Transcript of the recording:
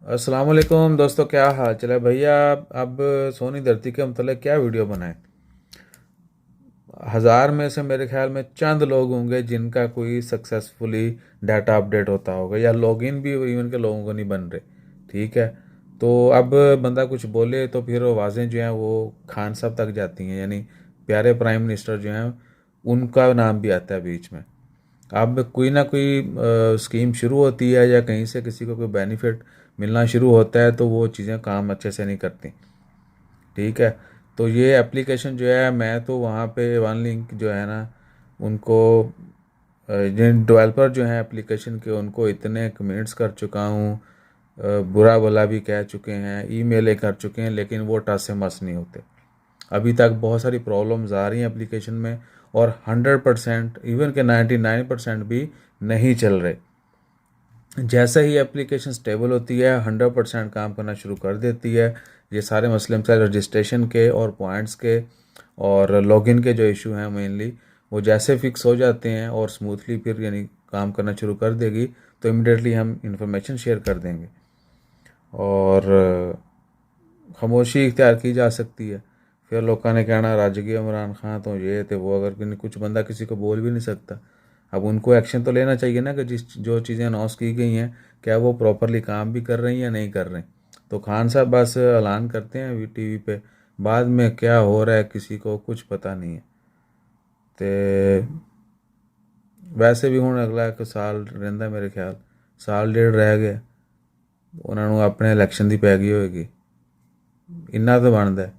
अस्सलाम वालेकुम दोस्तों, क्या हाल चल है भैया। अब सोहनी धरती के मतलब क्या वीडियो बनाएं। हज़ार में से मेरे ख्याल में चंद लोग होंगे जिनका कोई सक्सेसफुली डाटा अपडेट होता होगा, या लॉगिन भी इवन के लोगों को नहीं बन रहे। ठीक है, तो अब बंदा कुछ बोले तो फिर आवाज़ें जो हैं वो खान साहब तक जाती हैं, यानी प्यारे प्राइम मिनिस्टर जो हैं उनका नाम भी आता है बीच में। अब कोई ना कोई स्कीम शुरू होती है या कहीं से किसी को कोई बेनिफिट मिलना शुरू होता है तो वो चीज़ें काम अच्छे से नहीं करती। ठीक है, तो ये एप्लीकेशन जो है, मैं तो वहाँ पे वन लिंक जो है ना उनको जिन डेवलपर जो हैं एप्लीकेशन के उनको इतने कमेंट्स कर चुका हूँ, बुरा भला भी कह चुके हैं, ईमेलें कर चुके हैं, लेकिन वो टस से मस नहीं होते। अभी तक बहुत सारी प्रॉब्लम्स आ रही हैं एप्लीकेशन में, और 100% इवन के 99% भी नहीं चल रहे। जैसे ही एप्लीकेशन स्टेबल होती है 100% काम करना शुरू कर देती है। ये सारे मसले मसाइल रजिस्ट्रेशन के और पॉइंट्स के और लॉगिन के जो इशू हैं मेनली, वो जैसे फिक्स हो जाते हैं और स्मूथली फिर यानी काम करना शुरू कर देगी तो इमिडिएटली हम इंफॉर्मेशन शेयर कर देंगे और खामोशी इख्तियार की जा सकती है। फिर लोगों ने कहना राजगी इमरान खान तो ये थे वो, अगर कुछ बंदा किसी को बोल भी नहीं सकता। अब उनको एक्शन तो लेना चाहिए ना कि जिस जो चीज़ें अनाउंस की गई हैं क्या वो प्रॉपरली काम भी कर रही हैं या नहीं कर रहे। तो खान साहब बस ऐलान करते हैं टीवी पे, बाद में क्या हो रहा है किसी को कुछ पता नहीं है। तो वैसे भी हूँ अगला एक साल रहिंदा, मेरे ख्याल साल डेढ़ रह गया, उन्होंने अपने इलैक्शन की पै गई होएगी। इन्ना तो बनता है।